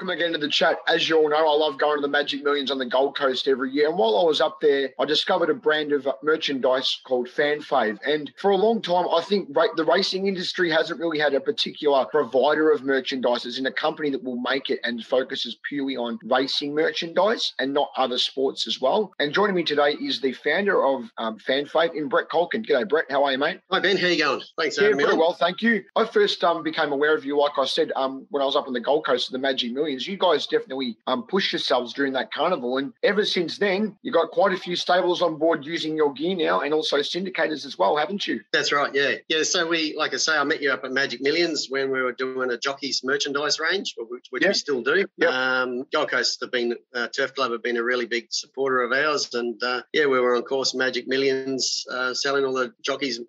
welcome again to the chat. As you all know, I love going to the Magic Millions on the Gold Coast every year. And while I was up there, I discovered a brand of merchandise called Fan Fave. And for a long time, I think the racing industry hasn't really had a particular provider of merchandise, as in a company that will make it and focuses purely on racing merchandise and not other sports as well. And joining me today is the founder of Fan Fave in Bret Calkin. G'day, Bret. How are you, mate? Hi, Ben. How you going? Thanks for having me on. Very well, thank you. I first became aware of you, like I said, when I was up on the Gold Coast of the Magic Millions. You guys definitely pushed yourselves during that carnival, and ever since then, you got quite a few stables on board using your gear now, and also syndicators as well, haven't you? That's right, yeah. Yeah, so we, like I say, I met you up at Magic Millions when we were doing a jockey's merchandise range, which we still do. Yep. Gold Coast have been, Turf Club have been a really big supporter of ours, and we were on course Magic Millions selling all the jockeys'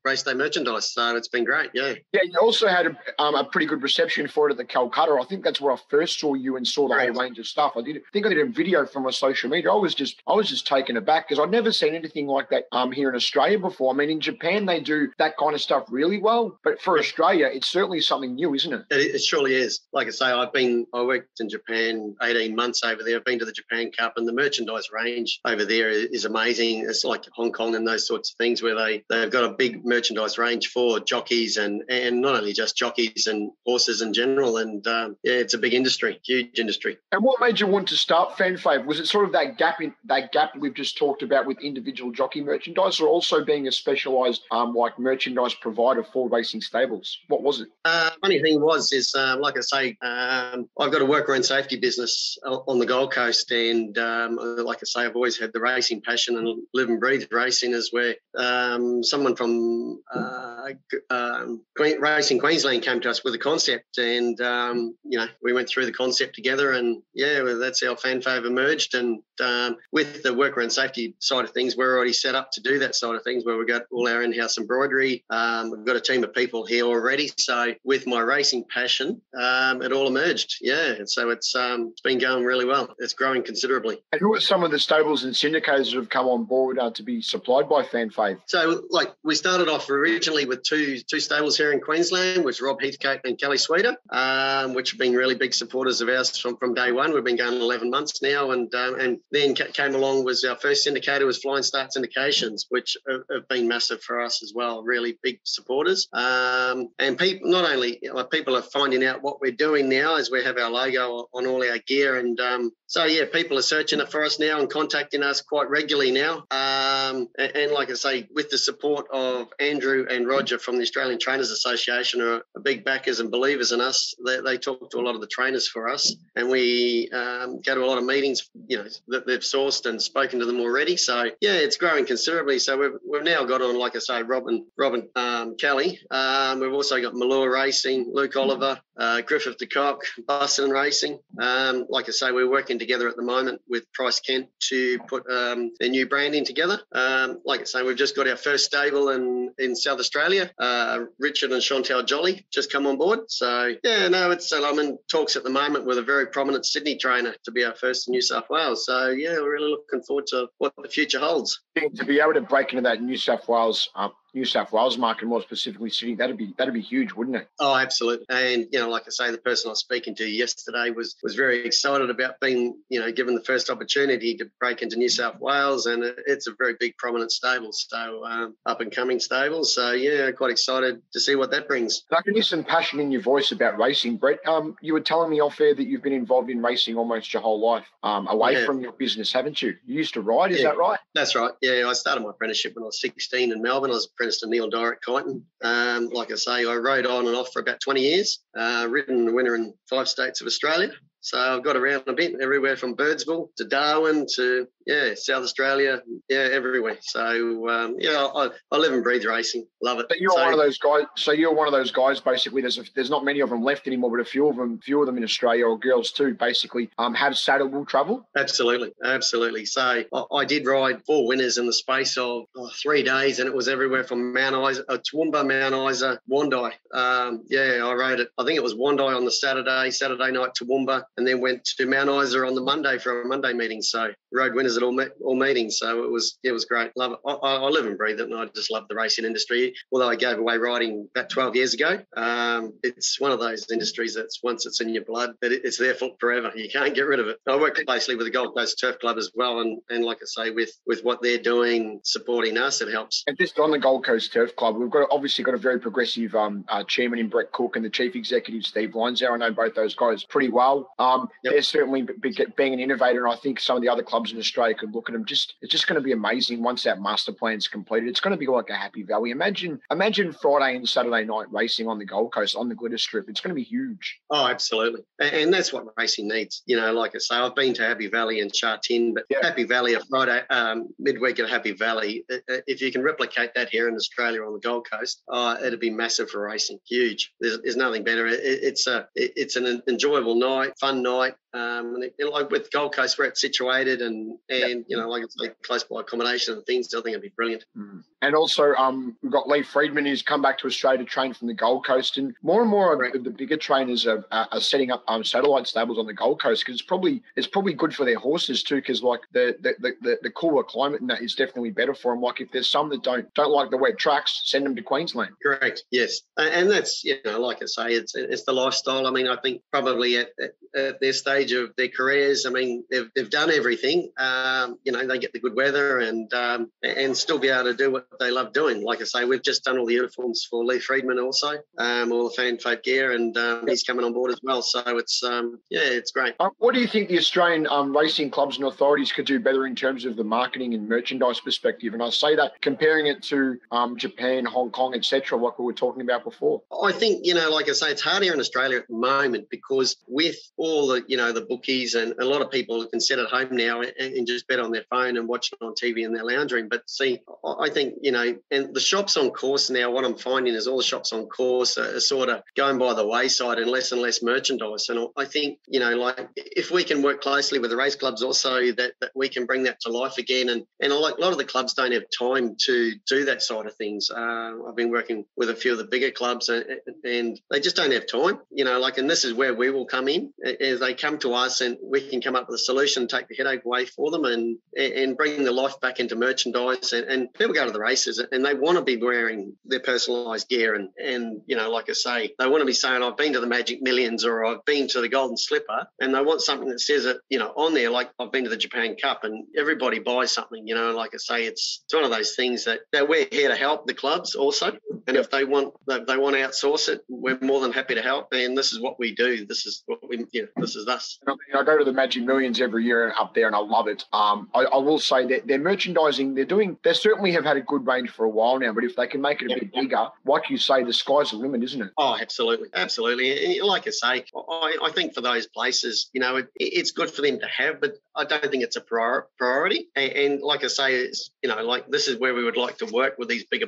race day merchandise, so it's been great, yeah. Yeah, you also had a pretty good reception for it at the Calcutta. I think that's where I first saw you and saw the whole range of stuff. I think I did a video from my social media. I was just taken aback because I'd never seen anything like that here in Australia before. I mean, in Japan they do that kind of stuff really well, but for Australia, it's certainly something new, isn't it? It surely is. Like I say, I worked in Japan 18 months over there. I've been to the Japan Cup, and the merchandise range over there is amazing. It's like Hong Kong and those sorts of things where they've got a big merchandise range for jockeys and not only just jockeys and horses in general. And it's a big industry, huge industry. And what made you want to start Fan Fave? Was it sort of that gap we've just talked about with individual jockey merchandise, or also being a specialised like merchandise provider for racing stables? What was it? Funny thing is like I say, I've got a worker and safety business on the Gold Coast, and like I say, I've always had the racing passion and live and breathe racing. Is where someone from Racing Queensland came to us with a concept, and we went through the concept together, and that's how Fan Fave emerged. And with the worker and safety side of things, we're already set up to do that side of things, where we've got all our in-house embroidery. We've got a team of people here already. So with my racing passion, it all emerged. So it's been going really well. It's growing considerably. And who are some of the stables and syndicators that have come on board to be supplied by Fan Fave? So, we started off originally with two stables here in Queensland, which Rob Heathcote and Kelly Sweeter, which have been really big supporters of ours from day one. We've been going 11 months now, and then came along was our first syndicator was Flying Start Syndications, which have been massive for us as well, really big supporters. And people, not only people are finding out what we're doing now as we have our logo on all our gear, and people are searching it for us now and contacting us quite regularly now. And like I say, with the support of Andrew and Roger from the Australian Trainers Association, are big backers and believers in us. They talk to a lot of the trainers for us, and we go to a lot of meetings, that they've sourced and spoken to them already. So it's growing considerably. So we've now got on, like I say, Rob and Kelly. We've also got Malure Racing, Luke Oliver, Griffith de Kock, Buston Racing. Like I say, we're working together at the moment with Price Kent to put their new branding together. Like I say, we've just got our first stable in South Australia. Richard and Chantal Jolly just come on board. So I'm in talks at the moment with a very prominent Sydney trainer to be our first in New South Wales. So we're really looking forward to what the future holds. To be able to break into that New South Wales market, more specifically Sydney, that'd be huge, wouldn't it? Oh, absolutely. And like I say, the person I was speaking to yesterday was very excited about being given the first opportunity to break into New South Wales, and it's a very big prominent stable, so up and coming stable. So quite excited to see what that brings. I can hear some passion in your voice about racing, Bret. You were telling me off air that you've been involved in racing almost your whole life, away from your business, haven't you? You used to ride, is that right? That's right. Yeah, I started my apprenticeship when I was 16 in Melbourne. I was apprenticed to Neil Dyer at Calkin. Like I say, I rode on and off for about 20 years, ridden the winter in 5 states of Australia. So I've got around a bit, everywhere from Birdsville to Darwin to South Australia, everywhere. So I live and breathe racing, love it. But you're one of those guys. So you're one of those guys. Basically, there's not many of them left anymore, but a few of them in Australia, or girls too, basically have saddle travel. Absolutely. So I did ride 4 winners in the space of 3 days, and it was everywhere from Mount Isa, Toowoomba, Mount Isa, Wandai. I rode it. I think it was Wandai on the Saturday night, Toowoomba, and then went to Mount Isa on the Monday for a Monday meeting. So rode winners races at all meetings. So it was great. Love it. I live and breathe it, and I just love the racing industry. Although I gave away riding about 12 years ago, it's one of those industries that's once it's in your blood, that it's there for forever. You can't get rid of it. I work closely with the Gold Coast Turf Club as well, and like I say, with what they're doing, supporting us, it helps. And just on the Gold Coast Turf Club, we've obviously got a very progressive chairman in Bret and the chief executive Steve Linesau. I know both those guys pretty well. They're certainly being an innovator, and I think some of the other clubs in Australia could look at them. It's just going to be amazing once that master plan's completed. It's going to be like a happy valley. Imagine Friday and Saturday night racing on the Gold Coast on the glitter strip. It's going to be huge. Oh, absolutely, and that's what racing needs. Like I say, I've been to Happy Valley and Sha Tin, but Happy Valley, a Friday midweek at Happy Valley, if you can replicate that here in Australia on the Gold Coast, it'd be massive for racing. Huge. There's nothing better. It's an enjoyable night, fun night. Like with Gold Coast, where it's situated, and like I say, close by accommodation and things, I think it'd be brilliant. And also, we've got Lee Friedman, who's come back to Australia to train from the Gold Coast, and more and more of the bigger trainers are setting up satellite stables on the Gold Coast, because it's probably good for their horses too, because like the cooler climate and that is definitely better for them. Like if there's some that don't like the wet tracks, send them to Queensland. Correct. Yes, and that's like I say, it's the lifestyle. I mean, I think probably at their stage of their careers, I mean, they've done everything. They get the good weather and still be able to do what they love doing. Like I say, we've just done all the uniforms for Lee Friedman also, all the fan folk gear, and he's coming on board as well. So it's great. What do you think the Australian racing clubs and authorities could do better in terms of the marketing and merchandise perspective? And I say that comparing it to Japan, Hong Kong, etc., like we were talking about before. I think, like I say, it's hard here in Australia at the moment, because with all the bookies, and a lot of people can sit at home now and just bet on their phone and watch it on TV in their lounge room. But see, I think, and the shops on course now, what I'm finding is all the shops on course are sort of going by the wayside, and less merchandise. And I think, like if we can work closely with the race clubs also, that we can bring that to life again. And a lot of the clubs don't have time to do that side of things. I've been working with a few of the bigger clubs, and they just don't have time, and this is where we will come in, as they come to us, and we can come up with a solution, take the headache away for them, and bring the life back into merchandise. And people go to the races and they want to be wearing their personalised gear, and like I say, they want to be saying, I've been to the Magic Millions, or I've been to the Golden Slipper, and they want something that says it, on there, like I've been to the Japan Cup, and everybody buys something, like I say, it's one of those things that we're here to help the clubs also. And if they want to outsource it, we're more than happy to help. And this is what we do. This is what this is us. I go to the Magic Millions every year up there, and I love it. I will say that their merchandising, they certainly have had a good range for a while now, but if they can make it a bit bigger, like you say, the sky's the limit, isn't it? Oh, absolutely. Absolutely. And like I say, I think for those places, it's good for them to have, but I don't think it's a priority. And like I say, it's, like this is where we would like to work with these bigger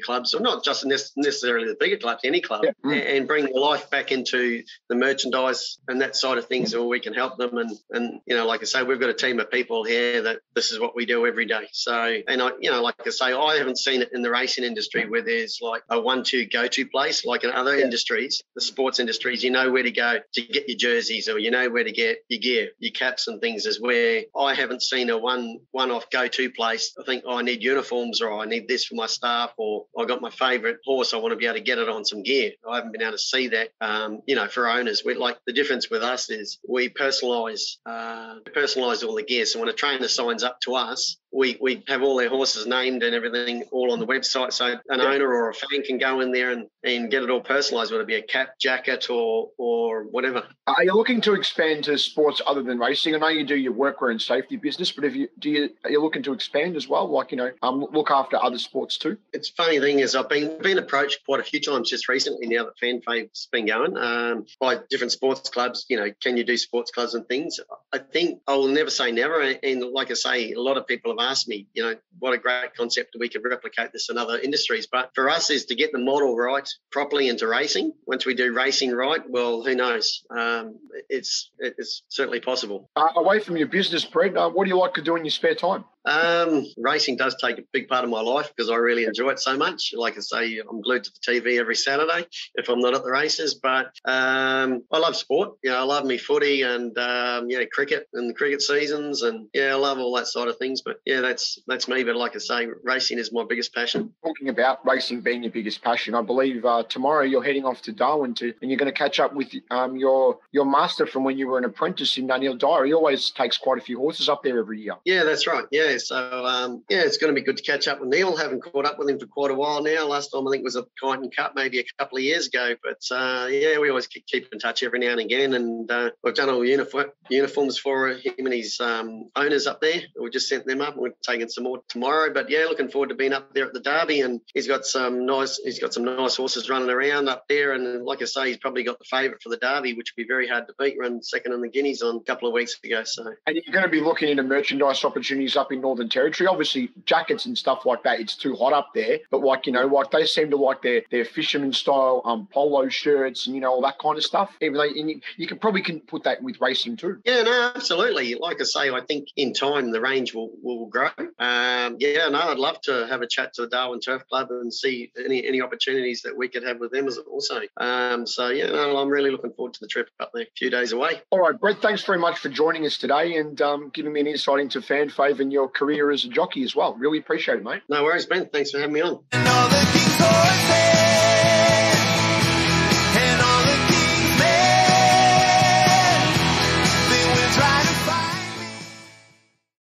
clubs, or not just necessarily the bigger clubs, any club, and bring the life back into the merchandise and that side of things, where we can help them. And like I say, we've got a team of people here that this is what we do every day. So, and like I say, I haven't seen it in the racing industry where there's like a 1-2 go-to place, like in other industries, the sports industries, where to go to get your jerseys, or where to get your gear, your caps and things, is where I haven't seen a one-off go-to place. I think, I need uniforms, or I need this for my staff, or I got my favourite horse, I want to be able to get it on some gear. I haven't been able to see that, for owners. The difference with us is we personalise all the gear. So when a trainer signs up to us, we have all their horses named and everything all on the website, so an owner or a fan can go in there and get it all personalised, whether it be a cap, jacket, or whatever. Are you looking to expand to sports other than racing? I know you do your workwear and safety business, but are you looking to expand as well? Look after other sports too? It's funny thing is, I've been approached quite a few times just recently, now that Fan Fave's been going, by different sports clubs, can you do sports clubs and things? I think I will never say never. And like I say, a lot of people have asked me, what a great concept that we could replicate this in other industries. But for us is to get the model right properly into racing. Once we do racing right, well, who knows? It's certainly possible. Away from your business, Bret, what do you like to do in your spare time? Racing does take a big part of my life because I really enjoy it so much. Like I say, I'm glued to the TV every Saturday if I'm not at the races. But I love sport. I love me footy and cricket and the cricket seasons, and I love all that side of things. But that's me. But like I say, racing is my biggest passion. Talking about racing being your biggest passion, I believe tomorrow you're heading off to Darwin and you're going to catch up with your master from when you were an apprentice in Neil Dyer. He always takes quite a few horses up there every year. Yeah, that's right. Yeah. So, it's going to be good to catch up with Neil. Haven't caught up with him for quite a while now. Last time I think was a Calkin Cup, maybe a couple of years ago. But, we always keep in touch every now and again. And we've done all uniforms for him and his owners up there. We just sent them up. We're taking some more tomorrow. But, looking forward to being up there at the Derby. And he's got some nice horses running around up there. And like I say, he's probably got the favourite for the Derby, which would be very hard to beat. Run second in the Guineas on a couple of weeks ago. So, and you're going to be looking into merchandise opportunities up in Northern Territory. Obviously, jackets and stuff like that, it's too hot up there. But they seem to like their fisherman style polo shirts and all that kind of stuff. Even though you can probably put that with racing too. Yeah, no, absolutely. Like I say, I think in time the range will grow. I'd love to have a chat to the Darwin Turf Club and see any opportunities that we could have with them also. I'm really looking forward to the trip up there. A few days away. All right, Bret, thanks very much for joining us today and giving me an insight into Fan Fave and your career as a jockey as well. Really appreciate it, mate. No worries, Ben. Thanks for having me on.